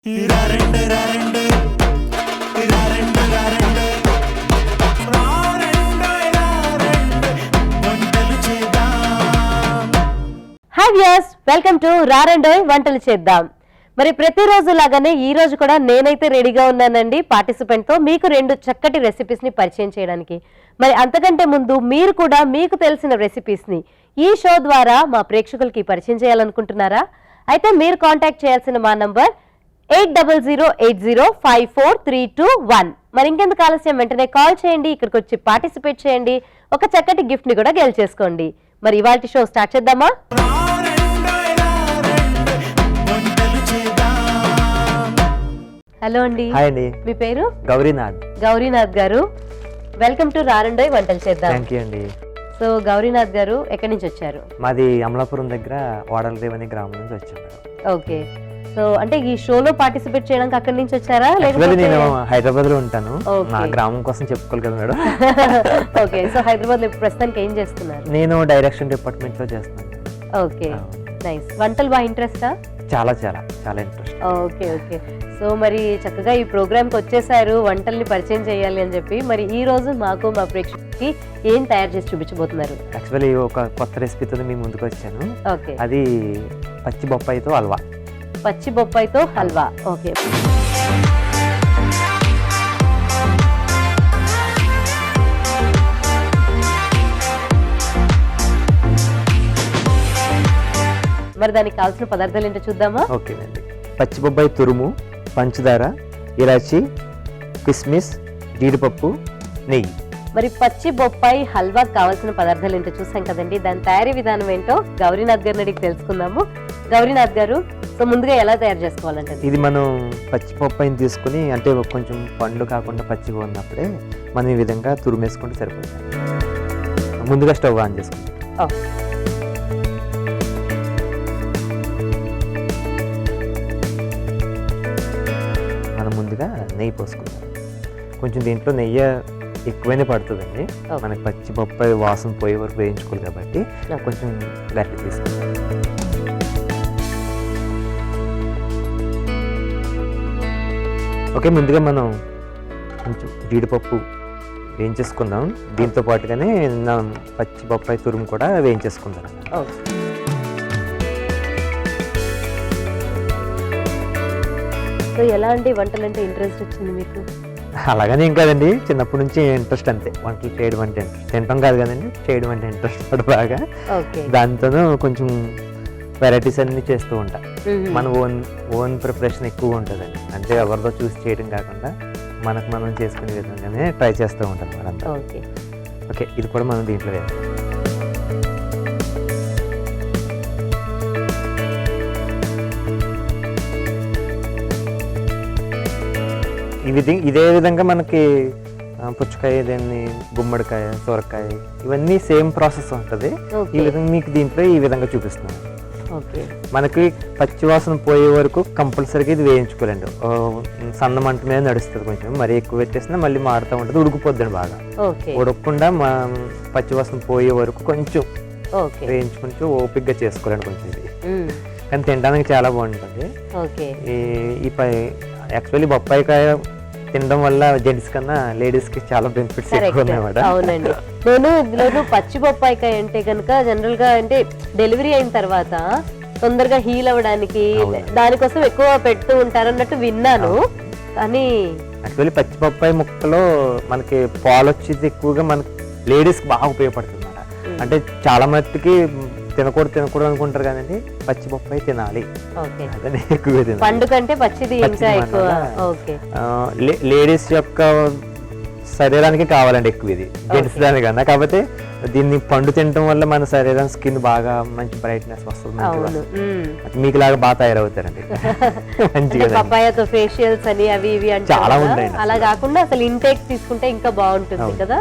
Hi viewers, welcome to రారండోయ్ వంటలు చేద్దాం. మరి ప్రతిరోజు లాగానే ఈ రోజు కూడా నేనైతే రెడీగా ఉన్నానండి పార్టిసిపెంట్ తో మీకు రెండు చక్కటి రెసిపీస్ ని పరిచయం చేయడానికి. మరి అంతకంటే ముందు మీరు కూడా మీకు తెలిసిన రెసిపీస్ ని ఈ షో ద్వారా మా ప్రేక్షకులకి పరిచయం చేయాలనుకుంటున్నారా? అయితే మీరు కాంటాక్ట్ చేయాల్సిన మా నంబర్ 8008054321. మరి ఇంకెందుకు ఆలస్యం, వెంటనే కాల్ చేయండి, ఇక్కడికి వచ్చి పార్టిసిపేట్ చేయండి, ఒక చక్కటి గిఫ్ట్ ని కూడా గెలిచేసుకోండి. మరి ఇవాల్టి షో స్టార్ట్ చేద్దామా? హలో అండి. హాయ్ అండి. మీ పేరు? గౌరీనాథ్ గారు. వెల్కమ్ టు రారండోయ్ వంటలు చేద్దాం. థాంక్యూ అండి. సో గౌరీనాథ్ గారు ఎక్కడి నుంచి వచ్చారు? మాది అమలాపురం దగ్గర వాడలదేవ్ అనే గ్రామం నుంచి వచ్చాను. ఓకే. సో అంటే ఈ షోలో పార్టిసిపేట్ చేయడానికి అక్కడి నుంచి వచ్చారా? లేకపోతే నేను హైదరాబాద్ లో ఉంటాను, నా గ్రామం కోసం చెప్పుకోవాలి కదా మేడం. ఓకే. సో హైదరాబాద్ లో ప్రస్తుతానికి ఏం చేస్తున్నారు? నేను డైరెక్షన్ డిపార్ట్మెంట్ లో చేస్తాను. Okay, nice. వంటలు బాగా ఇంట్రెస్టా? చాలా చాలా చాలా ఇంట్రెస్ట్. Okay okay. సో మరి చక్కగా ఈ ప్రోగ్రామ్కి వచ్చేసారు వంటల్ని పరిచయం చేయాలి అని చెప్పి. మరి ఈ రోజు మాకు మా ప్రేక్షకులకి ఏం తయారు చేసి చూపించబోతున్నారు? యాక్చువల్లీ ఒక కొత్త రెసిపీతో మీ ముందుకు వచ్చాను. ఓకే. అది పచ్చి బొప్పాయితో హల్వా. పచ్చి బొప్పాయితో హల్వా. ఓకే. మరి దానికి కావాల్సిన పదార్థాలు ఏంటో చూద్దామా? ఓకేనండి. పచ్చి బొప్పాయి తురుము, పంచదార, ఇలాచి, కిస్మిస్, జీడిపప్పు, నెయ్యి. మరి పచ్చి బొప్పాయి హల్వా కావాల్సిన పదార్థాలు ఏంటో చూసాం కదండి. దాని తయారీ విధానం ఏంటో గౌరీనాథ్ గారిని అడిగి తెలుసుకుందాము. గౌరీనాథ్ గారు, సో ముందుగా ఎలా తయారు చేసుకోవాలంటే? ఇది మనం పచ్చి బొప్పాయిని తీసుకుని, అంటే కొంచెం పండు కాకుండా పచ్చిగా ఉన్నప్పుడే మనం ఈ విధంగా తురుమేసుకుంటే సరిపోతుంది. ముందుగా స్టవ్ ఆన్ చేసుకుంటాం. మనం ముందుగా నెయ్యి పోసుకుంటాం. కొంచెం దీంట్లో నెయ్యి ఎక్కువైనా పడుతుందండి, మనకి పచ్చి బొప్పాయి వాసన పోయే వరకు వేయించుకోవాలి కాబట్టి కొంచెం గట్టి తీసుకుంటాం. ఓకే, ముందుగా మనం కొంచెం జీడిపప్పు వేయించేసుకుందాం. దీంతో పాటుగానే పచ్చి బొప్పాయి తురుము కూడా వేయించేసుకుందాం. సో ఎలాంటి వంటలు అంటే ఇంట్రెస్ట్ వచ్చింది మీకు? అలాగనే ఏం కాదండి, చిన్నప్పటి నుంచి ఇంట్రెస్ట్ అంతే. వంటలు చేయడం అంటే ఇంట్రెస్ట్, తినడం కాదు కదండి, చేయడం అంటే ఇంట్రెస్ట్ కూడా బాగా. దాంతోనూ కొంచెం వెరైటీస్ అన్ని చేస్తూ ఉంటా. మన ఓన్ ప్రిపరేషన్ ఎక్కువ ఉంటుందండి, అంటే ఎవరిదో చూసి చేయడం కాకుండా మనకు మనం చేసుకునే విధంగానే ట్రై చేస్తూ ఉంటాం మనంతా. ఓకే, ఇది కూడా మనం దీంట్లో వేస్తాం. ఇదే విధంగా మనకి పుచ్చకాయ, దాన్ని గుమ్మడికాయ, సొరకాయ, ఇవన్నీ సేమ్ ప్రాసెస్ ఉంటుంది. ఈ విధంగా మీకు దీంట్లో ఈ విధంగా చూపిస్తున్నాను. మనకి పచ్చివాసన పోయే వరకు కంపల్సరీగా ఇది వేయించుకోలేండి. సన్న మంట మీద నడుస్తుంది. కొంచెం మరీ ఎక్కువ పెట్టేసినా మళ్ళీ మారుతూ ఉంటుంది, ఉడికిపోద్దండి బాగా. ఉడకకుండా పచ్చివాసన పోయే వరకు కొంచెం వేయించుకుంటూ ఓపిక్గా చేసుకోలేండి కొంచెం ఇది. కానీ తినడానికి చాలా బాగుంటుంది. యాక్చువల్లీ బొప్పాయికాయ తినడం వల్ల జెంట్స్ కన్నా లేడీస్ కి చాలా బెనిఫిట్స్ ఎక్కువ ఉన్నాయన్నమాట. అవునండి. ఇందులోనూ పచ్చి బొప్పాయికాయ అంటే కనుక జనరల్ గా అంటే డెలివరీ అయిన తర్వాత తొందరగా హీల్ అవ్వడానికి దానికోసం ఎక్కువ పెడుతూ ఉంటారు అన్నట్టు విన్నాను. కానీ యాక్చువల్లీ పచ్చి బొప్పాయి ముక్కలో మనకి పాలు వచ్చేది ఎక్కువగా మనకి లేడీస్ కి బాగా ఉపయోగపడుతుంది అన్నమాట. అంటే చాలా మట్టుకి తినకూడదు అనుకుంటారు కదండి, పచ్చి బొప్పాయి తినాలి. పండు కంటే పచ్చిది ఇంకా ఎక్కువ. లేడీస్ యొక్క శరీరానికి కావాలండి ఎక్కువ ఇది, జెంట్స్ దానికన్నా. కాకపోతే దీన్ని పండు తినడం వల్ల మన శరీరం స్కిన్ బాగా మంచి బ్రైట్నెస్ వస్తుంది, మీకు లాగా బాగా తయారవుతారండి. పపాయాతో ఫేషియల్స్ అని అవి ఇవి అంటే చాలా ఉంటాయి. అలా కాకుండా అసలు ఇంటేక్ తీసుకుంటే ఇంకా బాగుంటుంది కదా.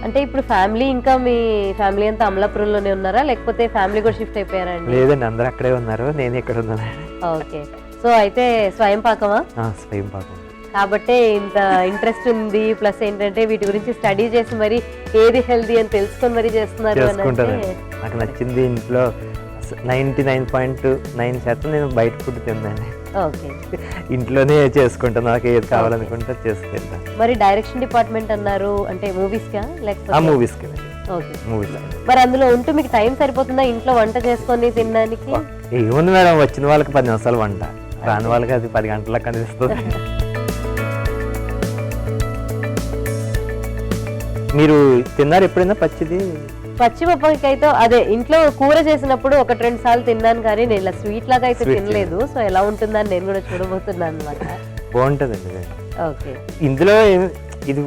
అంటే ఇప్పుడు ఫ్యామిలీ, ఇంకా మీ ఫ్యామిలీ అంతా అమలాపురంలోనే ఉన్నారా, లేకపోతే ఫ్యామిలీ కూడా షిఫ్ట్ అయిపోయారా? లేదండి, అందరూ అక్కడే ఉన్నారు, నేను ఇక్కడ ఉన్నాను. ఓకే. సో అయితే స్వయం పాకమా? స్వయం పాకం కాబట్టి ఇంత ఇంట్రెస్ట్ ఉంది. ప్లస్ ఏంటంటే వీటి గురించి స్టడీ చేసి మరి ఏది హెల్దీ అని తెలుసుకొని మరి చేస్తున్నారు. నాకు నచ్చింది ఇంట్లో 99.9% నేను బయట ఫుడ్ తిన్నాను. ఓకే. ఇంట్లోనే చేసుకుంటాను, నాకు ఏది కావాలనుకుంటే చేసుకుంటాను. మరి డైరెక్షన్ డిపార్ట్మెంట్ అన్నారు, అంటే మూవీస్ కా లేకపోతే మూవీస్కి ఓకే. మూవీస్ మరి అందులో ఉంటూ మీకు టైం సరిపోతుందా ఇంట్లో వంట చేసుకొని తినడానికి? ఏముంది మేడం, వచ్చిన వాళ్ళకి 10 నిమిషాలు వంట, రాని వాళ్ళకి అది 10 గంటలకు కనిపిస్తుంది. మీరు తిన్నారు ఎప్పుడైనా పచ్చిది? పచ్చి బొప్పాయికి అయితే అదే ఇంట్లో కూర చేసినప్పుడు 1-2 సార్లు తిన్నాను, కానీ నేను ఇలా స్వీట్ లాగా అయితే తినలేదు. సో ఎలా ఉంటుందని నేను కూడా చూడబోతున్నాను అనమాట. బాగుంటుందండి. ఓకే. ఇందులో ఇది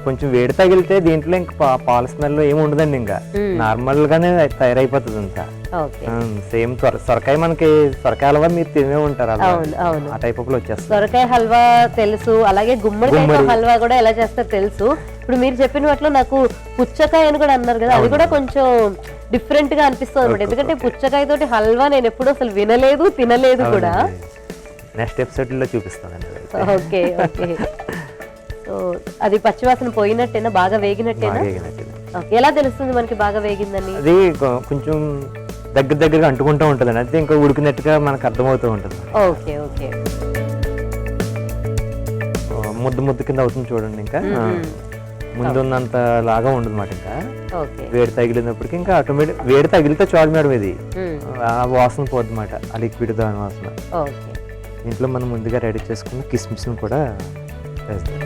కొంచెం వేడి తగిలితే దీంట్లో ఇంకా పాల స్మెల్ ఏమి ఉండదండి, ఇంకా నార్మల్ గానే తయారైపోతుంది అంతా. సేమ్ సొరకాయ, మనకి సొరకాయ హల్వా మీరు తినే ఉంటారు, ఆ టైప్ ఆఫ్ లో వచ్చేస్తుంది. సొరకాయ హల్వా తెలుసు, అలాగే గుమ్మడికాయ హల్వా కూడా ఎలా చేస్తారో తెలుసు. ఇప్పుడు మీరు చెప్పిన వాటిలో నాకు పుచ్చకాయ అని కూడా అన్నారు కదా, అది కూడా కొంచెం డిఫరెంట్ గా అనిపిస్తుంది అనమాట. ఎందుకంటే పుచ్చకాయ తోటి హల్వా నేను ఎప్పుడు అసలు వినలేదు, తినలేదు కూడా. నెక్స్ట్ ఎపిసోడ్ లో చూపిస్తానండి. Okay okay. సో అది పచ్చివాసన పోయినట్టేనా, బాగా వేగినట్టేనా? ఎలా తెలుస్తుంది మనకి బాగా వేగిందని? అది కొంచెం దగ్గరగా అంటుకుంటూ ఉంటుందండి, అయితే ఇంకా ఉడికినట్టుగా మనకు అర్థమవుతూ ఉంటుంది. Okay okay. ముద్ద కింద అవుతుంది చూడండి, ఇంకా ముందు ఉన్నంత లాగా ఉండదు అన్నమాట. ఇంకా వేడి తగిలినప్పటికి ఇంకా ఆటోమేటిక్ వేడి తగిలితే చాలు మేడం, ఇది ఆ వాసన పోద్ది అన్నమాట, ఆ లిక్విడ్ దాని వాసన. ఇంట్లో మనం ముందుగా రెడీ చేసుకున్న కిస్మిస్ కూడా వేస్తాం.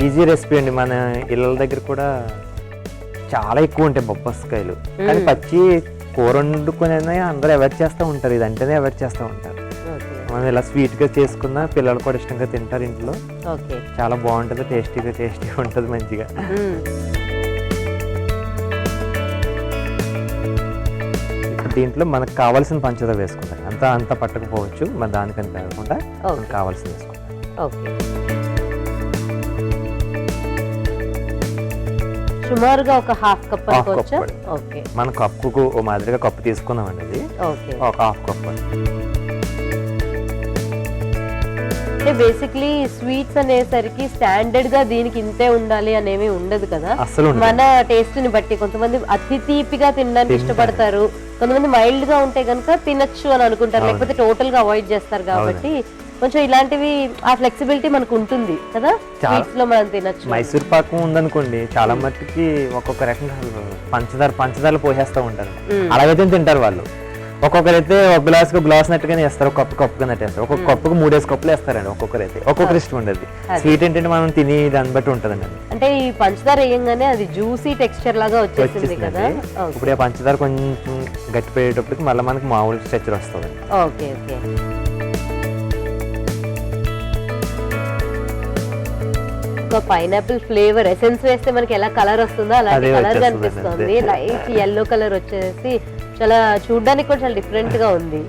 ఈజీ రెసిపీ అండి, మన ఇళ్ళ దగ్గర కూడా చాలా ఎక్కువ ఉంటాయి బొప్పాయికాయలు, కానీ పచ్చి కూర వండుకునే అందరూ అవాయిడ్ చేస్తూ ఉంటారు, ఇది అంటేనే అవాయిడ్ చేస్తూ ఉంటారు. మనం ఇలా స్వీట్ గా చేసుకున్నా పిల్లలు కూడా ఇష్టంగా తింటారు ఇంట్లో, చాలా బాగుంటుంది, టేస్టీగా ఉంటుంది మంచిగా. దీంట్లో మనకు కావాల్సిన పంచదార వేసుకుంటాం, అంత పట్టకపోవచ్చు, మన దానికని కాకుండా మనకు కావాల్సిన వేసుకుంటాం. సుమారుగా ఒక హాఫ్ కప్ అనుకోవచ్చా? ఓకే. మన కప్పుకు ఓ మాదిరిగా కప్పు తీసుకున్నామండి, అది ఒక హాఫ్ కప్. అంటే బేసిక్లీ స్వీట్స్ అనేసరికి స్టాండర్డ్ గా దీనికి ఇంతే ఉండాలి అనేవి ఉండదు కదా, మన టేస్ట్ ని బట్టి. కొంతమంది అతి తీపిగా తినడానికి ఇష్టపడతారు, కొంతమంది మైల్డ్ గా ఉంటే కనుక తినచ్చు అని అనుకుంటారు, లేకపోతే టోటల్ గా అవాయిడ్ చేస్తారు. కాబట్టి కొంచెం ఇలాంటివి ఆ ఫ్లెక్సిబిలిటీ మనకు ఉంటుంది కదా, స్వీట్స్ లో మనం తినచ్చు. మైసూర్ పాకం ఉందనుకోండి, చాలా మట్టుకి ఒక్కొక్క రకంగా పంచదారలు పోసేస్తూ ఉంటారు, అలాగైతే తింటారు వాళ్ళు. ఒక్కొక్కరైతే ఒక గ్లాస్ నట్టుగానే వేస్తారు, ఒక కప్పుగా నట్టేస్తారు, ఒక్కొక్క కప్పుకు 3 కప్పులు వేస్తారండి. ఒక్కొక్కరైతే ఒక్కొక్కరు ఇష్టం ఉండదు. స్వీట్ ఏంటంటే మనం తిని దాన్ని బట్టి ఉంటదండి. అంటే ఈ పంచదార వేయంగానే అది జ్యూసీ టెక్స్చర్ లాగా వచ్చేసింది కదా. ఇప్పుడు ఆ పంచదార కొంచెం గట్టిపోయేటప్పటికి మళ్ళీ మనకి మామూలు స్ట్రక్చర్ వస్తుంది. Okay okay. Pineapple flavour essence వేస్తే మనకి ఎలా కలర్ వస్తుందో అలాంటి కలర్ కనిపిస్తుంది. లైట్ yellow కలర్ వచ్చేసి చాలా చూడడానికి కూడా చాలా డిఫరెంట్ గా ఉంది.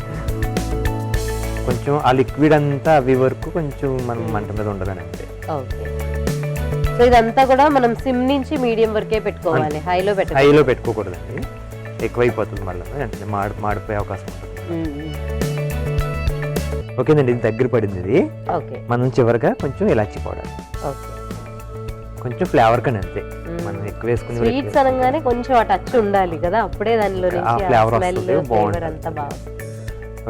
కొంచెం ఆ లిక్విడ్ అంతా అవి వరకు కొంచెం మనం మంట మీద ఉండదని అంతే. ఓకే. సో ఇదంతా కూడా మనం సిమ్ నుంచి మీడియం వరకే పెట్టుకోవాలి, హైలో పెట్టుకోకూడదండి, ఎక్కువైపోతుంది మళ్ళీ అంటే మాడిపోయే అవకాశం ఉంటుంది. ఓకేనండి, ఇది దగ్గర పడింది. ఇది మనం చివరిగా కొంచెం ఇలాచి పౌడర్, కొంచెం ఫ్లేవర్ కానీ అంతే, మనం ఎక్కువ వేసుకుని స్వీట్స్ అనగానే కొంచెం ఆ టచ్ ఉండాలి కదా, అప్పుడే దానిలో నుంచి ఫ్లేవర్ వస్తుంది, బాగుంటుంది.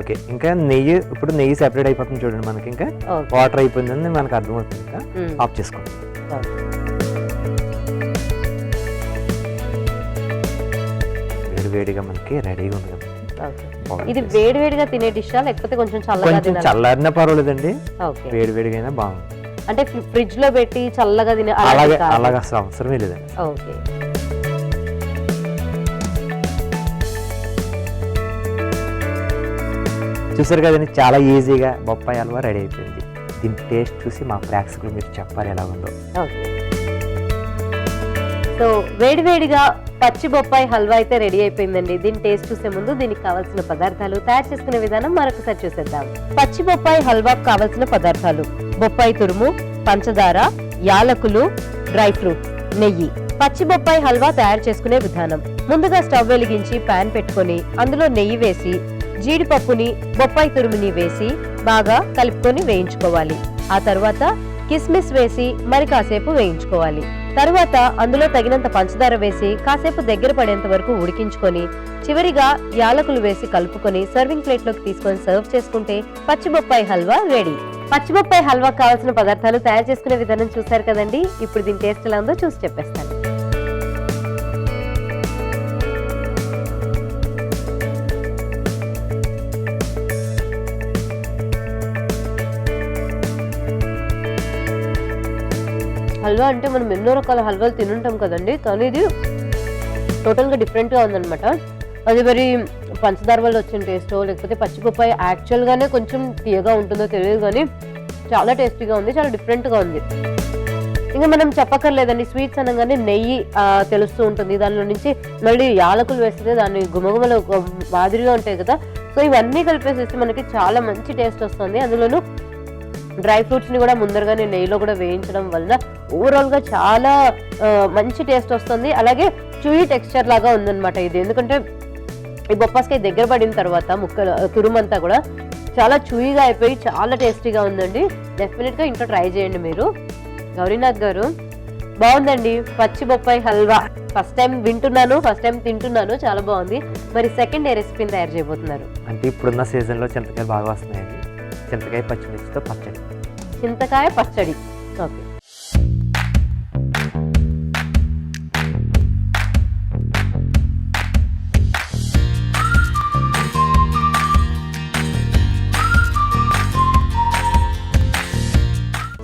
ఓకే. ఇంకా నెయ్యి, ఇప్పుడు నెయ్యి సెపరేట్ అయిపోతుంది చూడండి మనకి, ఇంకా వాటర్ అయిపోయిందని మనకు అర్థమవుతుంది. ఇంకా ఆఫ్ చేసుకోండి. వేడిగా మనకి రెడీగా ఉంది. ఇది వేడివేడిగా తినే డిషా లేకపోతే కొంచెం చల్లారినా పర్వాలేదండి, వేడివేడిగా అయినా బాగుంది. అంటే ఫ్రిడ్జ్ లో పెట్టి చల్లగా తినే అలాగా అసలు అవసరమే లేదండి. ఓకే. చూసారు కదండి, చాలా ఈజీగా బొప్పాయి హల్వా రెడీ అయిపోయింది. దీని టేస్ట్ చూసి మా ప్రేక్షకులు మీరు చెప్పాలి ఎలా ఉందో. సో వేడివేడిగా పచ్చి బొప్పాయి హల్వా అయితే రెడీ అయిపోయిందండి. దీని టేస్ట్ చూసే ముందు దీనికి కావాల్సిన పదార్థాలు, తయారు చేసుకునే విధానం మరొకసారి చూసేద్దాం. పచ్చి బొప్పాయి హల్వాకు కావాల్సిన పదార్థాలు: బొప్పాయి తురుము, పంచదార, యాలకులు, డ్రై ఫ్రూట్స్, నెయ్యి. పచ్చి బొప్పాయి హల్వా తయారు చేసుకునే విధానం: ముందుగా స్టవ్ వెలిగించి పాన్ పెట్టుకొని అందులో నెయ్యి వేసి జీడిపప్పుని, బొప్పాయి తురుముని వేసి బాగా కలుపుకొని వేయించుకోవాలి. ఆ తర్వాత కిస్మిస్ వేసి మరి కాసేపు వేయించుకోవాలి. తర్వాత అందులో తగినంత పంచదార వేసి కాసేపు దగ్గర పడేంత వరకు ఉడికించుకొని చివరిగా యాలకులు వేసి కలుపుకొని సర్వింగ్ ప్లేట్ లోకి తీసుకొని సర్వ్ చేసుకుంటే పచ్చి బొప్పాయి హల్వా రెడీ. పచ్చి బొప్పాయి హల్వా కావాల్సిన పదార్థాలు తయారు చేసుకునే విధానం చూసారు కదండి. ఇప్పుడు దీని టేస్ట్ ఎలా ఉందో చూసి చెప్పేస్తాను. హల్వా అంటే మనం ఎన్నో రకాల హల్వాలు తినుంటాం కదండి, కానీ ఇది టోటల్గా డిఫరెంట్గా ఉందన్నమాట. అది మరి పంచదార వల్ల వచ్చిన టేస్టో లేకపోతే పచ్చిపప్పాయి యాక్చువల్గానే కొంచెం తీయగా ఉంటుందో తెలియదు, కానీ చాలా టేస్టీగా ఉంది, చాలా డిఫరెంట్గా ఉంది. ఇంకా మనం చెప్పక్కర్లేదండి, స్వీట్స్ అనగానే నెయ్యి తెలుస్తూ ఉంటుంది, దానిలో నుంచి మళ్ళీ యాలకులు వేస్తే దాన్ని గుమగుమలు మాదిరిగా ఉంటాయి కదా. సో ఇవన్నీ కలిపేసేసి మనకి చాలా మంచి టేస్ట్ వస్తుంది. అందులోనూ డ్రై ఫ్రూట్స్ని కూడా ముందరగానే నెయ్యిలో కూడా వేయించడం వల్ల ఓవరాల్గా చాలా మంచి టేస్ట్ వస్తుంది. అలాగే చూయి టెక్స్చర్ లాగా ఉందన్నమాట ఇది. ఎందుకంటే ఈ బొప్పాస్కాయ దగ్గర పడిన తర్వాత ముక్కలు తురుమంతా కూడా చాలా చూయిగా అయిపోయి చాలా టేస్టీగా ఉందండి. డెఫినెట్గా ఇంట్లో ట్రై చేయండి మీరు. గౌరీనాథ్ గారు, బాగుందండి పచ్చి బొప్పాయి హల్వా. ఫస్ట్ టైం వింటున్నాను, ఫస్ట్ టైం తింటున్నాను, చాలా బాగుంది. మరి సెకండ్ ఏ రెసిపీని తయారు చేయబోతున్నారు? అంటే ఇప్పుడున్న సీజన్లో చింతకాయలు బాగా వస్తున్నాయండి. చింతకాయ పచ్చిమిర్చితో పచ్చడి. చింతకాయ పచ్చడి. ఓకే.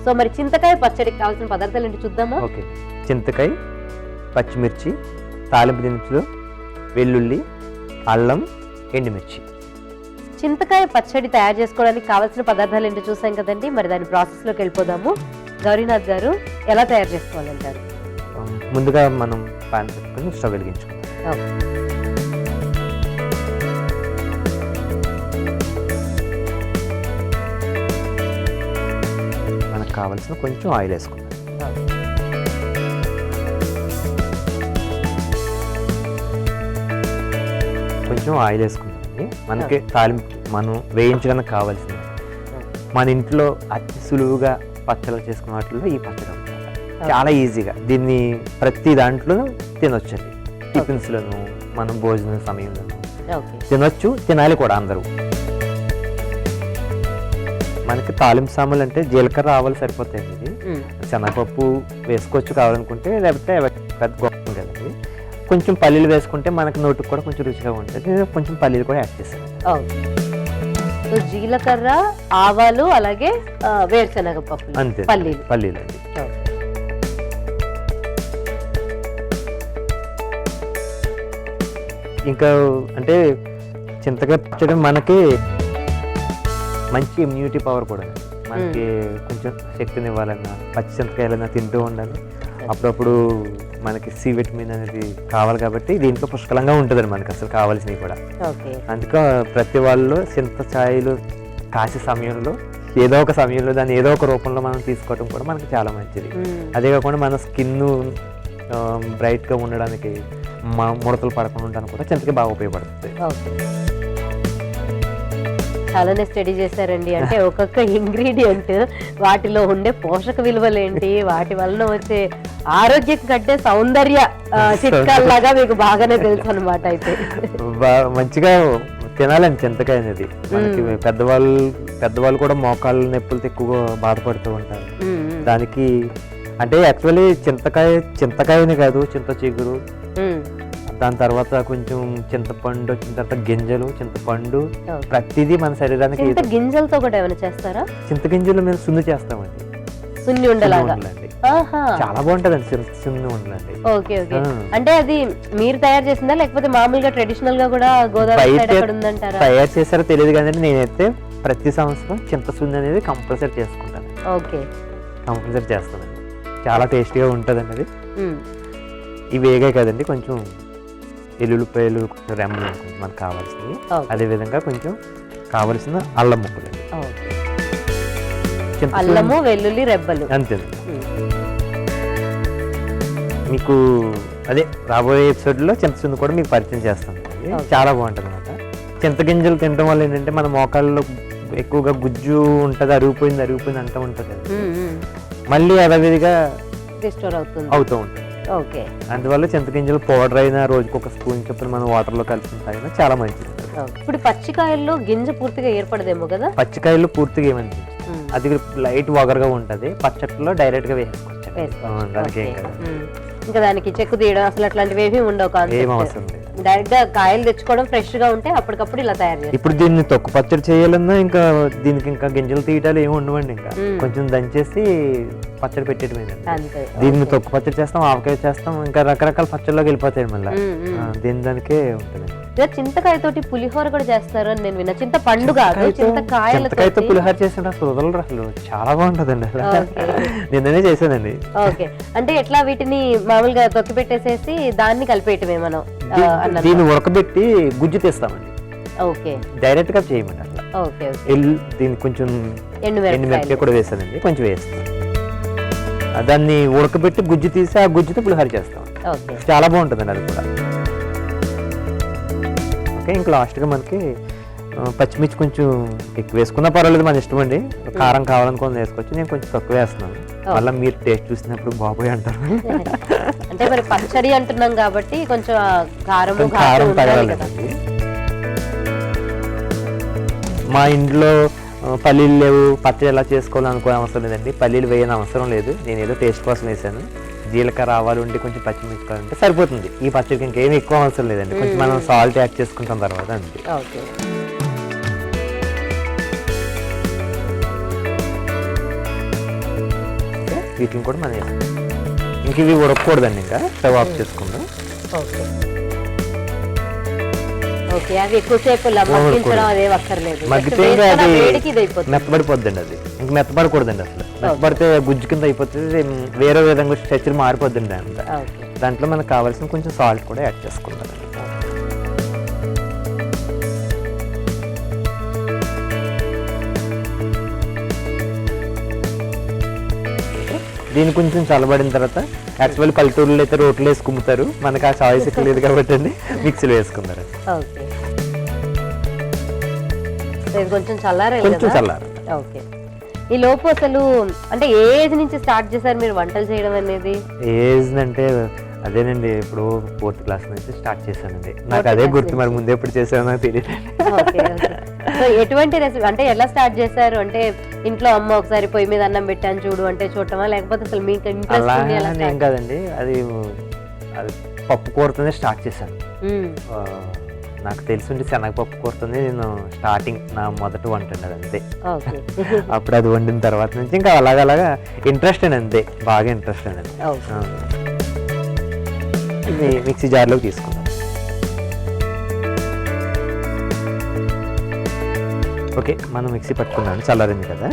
సో మరి చింతకాయ పచ్చడికి కావాల్సిన పదార్థాలు ఏంటి చూద్దామా? ఓకే. చింతకాయ, పచ్చిమిర్చి, తాలింపు దినుసులు, వెల్లుల్లి, అల్లం, ఎండుమిర్చి. చింతకాయ పచ్చడి తయారు చేసుకోవడానికి కావాల్సిన పదార్థాలు ఏంటో చూసాం కదండి. మరి దాని ప్రాసెస్లోకి వెళ్ళిపోదాము. గౌరీనాథ్ గారు, ఎలా తయారు చేసుకోవాలంటారు? ముందుగా మనం పాన్ పెట్టుకొని స్టవ్ వెలిగించుకుందాం. మనకు కావాల్సిన కొంచెం ఆయిల్ వేసుకుందాం. కొంచెం ఆయిల్ వేసుకుందాం. మనకి తాలింపు మనం వేయించడానికి కావాల్సింది మన ఇంట్లో అతి సులువుగా పచ్చళ్ళు చేసుకున్న వాటిలో ఈ పచ్చడి అనమాట. చాలా ఈజీగా దీన్ని ప్రతి దాంట్లో తినొచ్చండి. టిఫిన్స్లోను, మనం భోజన సమయంలోను తినొచ్చు, తినాలి కూడా అందరూ. మనకి తాలింపు సామాన్లు అంటే జీలకర్ర, ఆవాలు సరిపోతాయండి. ఇది శనగపప్పు వేసుకోవచ్చు కావాలనుకుంటే, లేకపోతే పెద్ద గొప్ప కదండి. కొంచెం పల్లీలు వేసుకుంటే మనకి నోటికి కూడా కొంచెం రుచిగా ఉంటుంది. కొంచెం పల్లీలు కూడా యాడ్ చేస్తాను. సో జీలకర్ర, ఆవాలు, అలాగే వేరుశనగ పప్పు, అంతే, పల్లీలు అండి. ఇంకా అంటే చింతకాయ పచ్చడి మనకి మంచి ఇమ్యూనిటీ పవర్ కూడా. మనకి కొంచెం శక్తిని ఇవ్వాలన్నా, పచ్చి చింతకాయలన్నా తింటూ ఉండాలి. అప్పుడప్పుడు మనకి సి విటమిన్ అనేది కావాలి కాబట్టి దీంట్లో పుష్కలంగా ఉంటుందండి మనకి అసలు కావాల్సినవి కూడా. అందుకే ప్రతి వాళ్ళు చింతకాయలు కాసే సమయంలో ఏదో ఒక సమయంలో దాన్ని ఏదో ఒక రూపంలో మనం తీసుకోవడం కూడా మనకి చాలా మంచిది. అదే కాకుండా మన స్కిన్ బ్రైట్గా ఉండడానికి, ముడతలు పడకుండా ఉండడానికి కూడా చింతకాయ బాగా ఉపయోగపడుతుంది. చాలానే స్టడీ చేశారండి. అంటే ఒక్కొక్క ఇంగ్రీడియంట్, వాటిలో ఉండే పోషక విలువలు ఏంటి, వాటి వలన వచ్చే ఆరోగ్యం కంటే సౌందర్య చిట్కాల్లాగా మీకు బాగానే తెలుసు అనమాట. అయితే మంచిగా తినాలండి చింతకాయ అనేది. మనకి పెద్దవాళ్ళు కూడా మోకాళ్ళ నొప్పులతో ఎక్కువగా బాధపడుతూ ఉంటారు. దానికి అంటే యాక్చువల్లీ చింతకాయని కాదు, చింత చిగురు, దాని తర్వాత కొంచెం చింతపండు, తర్వాత గింజలు, చింతపండు, ప్రతిదీ మన శరీరానికి. గింజలతో కూడా ఏమైనా చేస్తారా? చింత గింజలు మేము సున్ను చేస్తామండి. సున్ని ఉండలాగా చాలా బాగుంటదండి సున్ని ఉండలండి. Okay okay. అంటే అది మీరు తయారు చేసిందా లేకపోతే మామూలుగా ట్రెడిషనల్ గా కూడా గోదావరి సైడ్ అక్కడ ఉందంటారా? తయారు చేస్తారో తెలియదు కానీ నేనైతే ప్రతి సంవత్సరం చింత సున్ని అనేది కంపల్సరీ చేసుకుంటాను. ఓకే, కంపల్సరీ చేస్తానండి. చాలా టేస్టీగా ఉంటదండి అది. ఇవి వేగాయి కదండి, కొంచెం ఎల్లుల్లిపాయలు, రెమ్మలు మనకు కావాల్సినవి, అదే విధంగా కొంచెం కావలసిన అల్లం ముక్కలు, అల్లము, వెల్లుల్లి రెబ్బలు, అంతే. మీకు అదే రాబోయే ఎపిసోడ్లో చింతసుంది కూడా మీకు పరిచయం చేస్తాను. చాలా బాగుంటుంది అన్నమాట. చింతగింజలు తినడం వల్ల ఏంటంటే మన మోకాళ్ళలో ఎక్కువగా గుజ్జు ఉంటుంది, అరిగిపోయింది అంటూ ఉంటుంది. మళ్ళీ అదేవిధంగా రిస్టోర్ అవుతుంది. అవుతూ ఉంటుంది. ఓకే. అందువల్ల చింతగింజలు పౌడర్ అయినా రోజుకి ఒక స్పూన్ చొప్పున మనం వాటర్లో కలిసి తాగినా చాలా మంచిది. ఇప్పుడు పచ్చికాయల్లో గింజ పూర్తిగా ఏర్పడదేమో కదా? పచ్చికాయలు పూర్తిగా ఏమనిపించదు, అది లైట్ వగరగా ఉంటది. పచ్చట్లో డైరెక్ట్ గా వేసుకోవచ్చు, దానికి ఏం కాదు. ఇంకా దానికి చెక్కు తీయడం అసలు అట్లాంటివి ఏమీ ఉండవు, ఏం అవసరం లేదు. డైరెక్ట్ గా కాయలు తెచ్చుకోవడం, ఫ్రెష్ గా ఉంటే అప్పటికప్పుడు ఇలా తయారు చేస్తారు. ఇప్పుడు దీన్ని తొక్కు పచ్చడి చేయాలన్నా ఇంకా దీనికి ఇంకా గింజలు తీయటాలు ఏమి ఉండవండి. ఇంకా కొంచెం దంచేసి పచ్చడి పెట్టేయడమేనండి. దీన్ని తొక్కు పచ్చడి చేస్తాం, ఆవకాయ చేస్తాం, ఇంకా రకరకాల పచ్చడిలోకి వెళ్ళిపోతాయి మళ్ళీ. దానికే ఉంటుంది. చింతకాయతోటి పులిహోర కూడా చేస్తారు అని నేను విన్నా. చింతపండు కాదు, చింతకాయతో పులిహోర చేసిన అసలు వదలరు, అసలు చాలా బాగుంటదండి. నిన్ననే చేశానండి. ఓకే. అంటే ఎట్లా వీటిని మామూలుగా తొక్కి పెట్టేసేసి దాన్ని కలిపేయటమే మనం? దీన్ని ఉడకబెట్టి గుజ్జు తీస్తామండి. ఓకే. డైరెక్ట్ గా చేయమండి అట్లా. ఓకే. దీనికి కొంచెం ఎండుమిరపకాయ కూడా వేసానండి, కొంచెం వేస్తాం. దాన్ని ఉడకబెట్టి గుజ్జు తీసి ఆ గుజ్జుతో పులిహోర చేస్తాం. చాలా బాగుంటుందండి అది కూడా. ఓకే. ఇంకా లాస్ట్గా మనకి పచ్చిమిర్చి కొంచెం ఎక్కువ వేసుకున్నా పర్వాలేదు, మన ఇష్టం అండి. కారం కావాలనుకుని వేసుకోవచ్చు, నేను కొంచెం తక్కువ వేస్తున్నాను. మళ్ళీ మీరు టేస్ట్ చూసినప్పుడు బాబోయ్ అంటారు. అంటే మరి పచ్చడి అంటున్నాం కాబట్టి కొంచెం కారం తగలాలండి. మా ఇంట్లో పల్లీలు లేవు, పచ్చడి ఎలా చేసుకోవాలనుకునే అవసరం లేదండి. పల్లీలు వేయని అవసరం లేదు, నేను ఏదో టేస్ట్ కోసం వేసాను. జీలకర్ర ఆవాలు ఉండి కొంచెం పచ్చిమిర్చి ఉంటే సరిపోతుంది. ఈ పచ్చడికి ఇంకేమి ఎక్కువ అవసరం లేదండి, కొంచెం మనం సాల్ట్ యాడ్ చేసుకుంటాం తర్వాత అంతే. వీటిని కూడా మనం ఇంక ఇవి ఉడకకూడదండి, ఇంకా స్టవ్ ఆఫ్ చేసుకుందాం. మగ్గితే అది మెత్తబడిపోద్దండి, అది ఇంక మెత్తబడకూడదండి. అసలు మెత్తబడితే గుజ్జు కింద అయిపోతుంది, వేరే విధంగా స్ట్రక్చర్ మారిపోద్దండి. అంతా దాంట్లో మనకు కావాల్సిన కొంచెం సాల్ట్ కూడా యాడ్ చేసుకుందాం. దీన్ని కొంచెం చల్లబడిన తర్వాత, యాక్చువల్ పల్లెటూరులో అయితే రోట్లు వేసి కుమ్ముతారు, మనకు ఆ చాయిస్ ఇక్కడ లేదు కాబట్టి అండి మిక్సీలో వేసుకున్నారు. కొంచెం చల్లారు. ఓకే. ఈ లోపు అసలు అంటే ఏ ఏజ్ నుంచి స్టార్ట్ చేశారు మీరు వంటలు చేయడం అనేది? ఏజ్ అంటే అదేనండి, ఇప్పుడు 4th క్లాస్ నుంచి స్టార్ట్ చేశానండి. నాకు అదే గుర్తు, మరి ముందు ఎప్పుడు చేశానో తెలియదు. ఎటువంటి రెసిపీ అంటే ఎలా స్టార్ట్ చేశారు? అంటే ఇంట్లో అమ్మ ఒకసారి పొయ్యి మీద అన్నం పెట్టాను చూడు అంటే చూడటమా, లేకపోతే అసలు మీకు ఇంట్రెస్ట్? ఏం కాదండి, అది పప్పు కూరతోనే స్టార్ట్ చేశాను. నాకు తెలిసి శనగపప్పు కూరతోనే నేను స్టార్టింగ్, నా మొదటి వంట అండి అది, అంతే. అప్పుడు అది వండిన తర్వాత నుంచి ఇంకా అలాగలాగా ఇంట్రెస్ట్ అండి, అంతే, బాగా ఇంట్రెస్ట్ అండి. మిక్సీ జార్లోకి తీసుకుందాం. ఓకే, మనం మిక్సీ పట్టుకున్నాను, చల్లారింది కదా.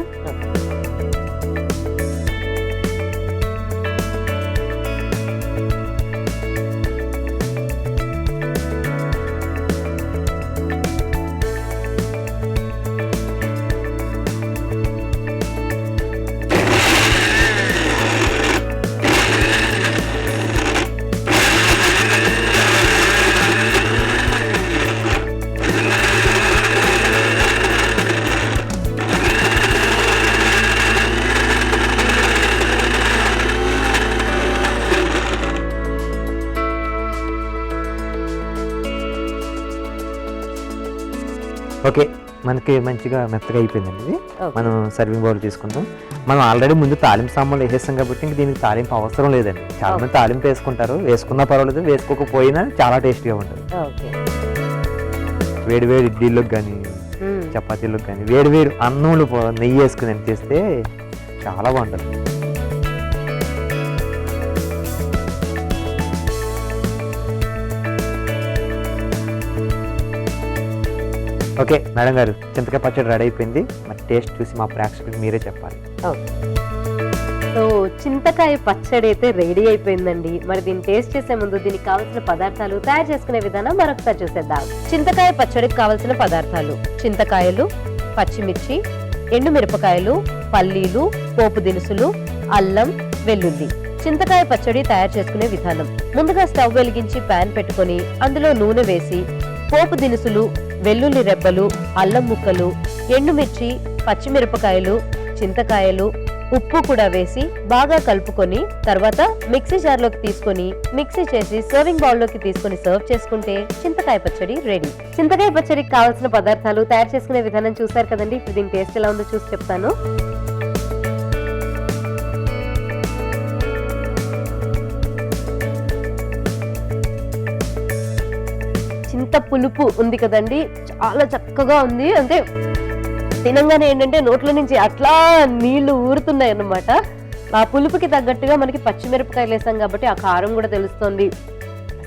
ఓకే, మనకి మంచిగా మెత్తగా అయిపోయిందండి ఇది. మనం సర్వింగ్ బౌల్ తీసుకుందాం. మనం ఆల్రెడీ ముందు తాలింపు సామాన్లు వేసేస్తాం కాబట్టి ఇంక దీనికి తాలింపు అవసరం లేదండి. చాలా మంది తాలింపు వేసుకుంటారు, వేసుకున్నా పర్వాలేదు, వేసుకోకపోయినా చాలా టేస్టీగా ఉంటుంది. వేడి వేడి ఇడ్లీలోకి కానీ చపాతీలోకి కానీ వేడి వేడి అన్నంలో నెయ్యి వేసుకుని చేస్తే చాలా బాగుంటుంది. ఓకే మేడం గారు, చింతకాయ పచ్చడి రెడీ అయిపోయింది. మరి టేస్ట్ చూసి మా ప్రేక్షకులకు మీరే చెప్పాలి. సో చింతకాయ పచ్చడి అయితే రెడీ అయిపోయిందండి. మరి దీన్ని టేస్ట్ చేసే ముందు దీనికి కావాల్సిన పదార్థాలు, తయారు చేసుకునే విధానం మరొకసారి చూసేద్దాం. చింతకాయ పచ్చడికి కావాల్సిన పదార్థాలు: చింతకాయలు, పచ్చిమిర్చి, ఎండుమిరపకాయలు, పల్లీలు, పోపు దినుసులు, అల్లం, వెల్లుల్లి. చింతకాయ పచ్చడి తయారు చేసుకునే విధానం: ముందుగా స్టవ్ వెలిగించి ప్యాన్ పెట్టుకొని అందులో నూనె వేసి పోపు దినుసులు, వెల్లుల్లి రెబ్బలు, అల్లం ముక్కలు, ఎండుమిర్చి, పచ్చిమిరపకాయలు, చింతకాయలు, ఉప్పు కూడా వేసి బాగా కలుపుకొని తర్వాత మిక్సీ జార్లోకి తీసుకొని మిక్సీ చేసి సర్వింగ్ బౌల్లోకి తీసుకొని సర్వ్ చేసుకుంటే చింతకాయ పచ్చడి రెడీ. చింతకాయ పచ్చడికి కావాల్సిన పదార్థాలు, తయారు చేసుకునే విధానం చూసారు కదండి. ఇప్పుడు దీని టేస్ట్ ఎలా ఉందో చూసి చెప్తాను. చింత పులుపు ఉంది కదండి, చాలా చక్కగా ఉంది. అంటే తినంగానే ఏంటంటే నోట్ల నుంచి అట్లా నీళ్లు ఊరుతున్నాయి అన్నమాట. ఆ పులుపుకి తగ్గట్టుగా మనకి పచ్చిమిరపకాయలు వేసాం కాబట్టి ఆ కారం కూడా తెలుస్తుంది,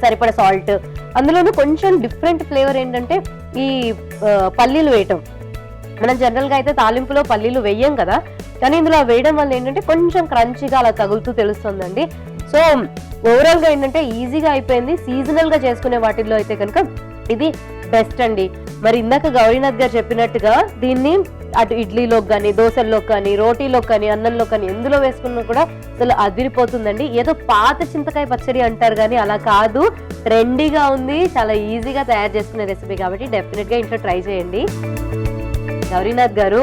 సరిపడ సాల్ట్. అందులోనూ కొంచెం డిఫరెంట్ ఫ్లేవర్ ఏంటంటే ఈ పల్లీలు వేయటం. మనం జనరల్గా అయితే తాలింపులో పల్లీలు వేయం కదా, కానీ ఇందులో వేయడం వల్ల ఏంటంటే కొంచెం క్రంచీగా అలా తగులుతూ తెలుస్తుందండి. సో ఓవరాల్ గా ఏంటంటే ఈజీగా అయిపోయింది. సీజనల్ గా చేసుకునే వాటిల్లో అయితే కనుక ఇది బెస్ట్ అండి. మరి ఇందాక గౌరీనాథ్ గారు చెప్పినట్టుగా దీన్ని అటు ఇడ్లీలోకి కానీ, దోశల్లోకి కానీ, రోటీలోకి కానీ, అన్నంలో కానీ ఎందులో వేసుకున్నా కూడా అసలు అదిరిపోతుందండి. ఏదో పాత చింతకాయ పచ్చడి అంటారు కానీ అలా కాదు, ట్రెండీగా ఉంది, చాలా ఈజీగా తయారు చేసుకునే రెసిపీ కాబట్టి డెఫినెట్ గా ఇంట్లో ట్రై చేయండి. గౌరీనాథ్ గారు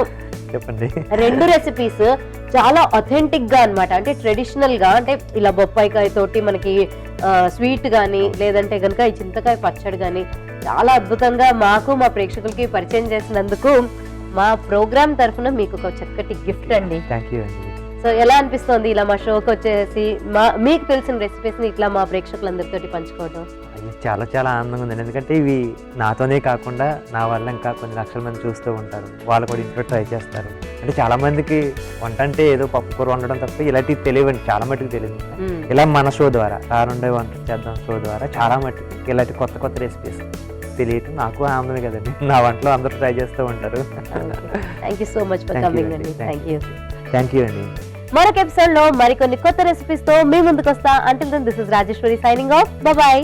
చెప్పండి. 2 రెసిపీస్ చాలా అథెంటిక్ గా అన్నమాట. అంటే ట్రెడిషనల్ గా, అంటే ఇలా బొప్పాయికాయ తోటి మనకి స్వీట్ గానీ లేదంటే కనుక ఈ చింతకాయ పచ్చడి గానీ చాలా అద్భుతంగా మాకు మా ప్రేక్షకులకి పరిచయం చేసినందుకు మా ప్రోగ్రామ్ తరఫున మీకు ఒక చక్కటి గిఫ్ట్ అండి. థ్యాంక్ యూ అండి. సో ఎలా అనిపిస్తోంది ఇలా మా షోకి వచ్చేసి మీకు తెలిసిన రెసిపీస్ ని ఇట్లా మా ప్రేక్షకులందరితోటి పంచుకోవడం? చాలా చాలా ఆనందంగా ఉందండి. ఎందుకంటే ఇవి నాతోనే కాకుండా నా వల్ల ఇంకా కొన్ని లక్షల మంది చూస్తూ ఉంటారు, వాళ్ళు కూడా ఇంట్లో ట్రై చేస్తారు. అంటే చాలా మందికి వంట అంటే ఏదో పప్పు కూర వండడం తప్ప ఇలాంటివి తెలియవండి, చాలా మట్టుకు తెలియదు. ఇలా మన షో ద్వారా, రానుండే వంట చేద్దాం షో ద్వారా చాలా మట్టుకు ఇలాంటి కొత్త కొత్త రెసిపీస్ తెలియటం నాకు ఆనందమే కదండి. నా వంటలో అందరూ ట్రై చేస్తూ ఉంటారు. Thank you so much for coming అండి. థ్యాంక్ యూ అండి. మరొక ఎపిసోడ్ లో మరికొన్ని కొత్త రెసిపీస్ తో మీ ముందుకు వస్తా. Until then this is Rajeshwari signing off. Bye by.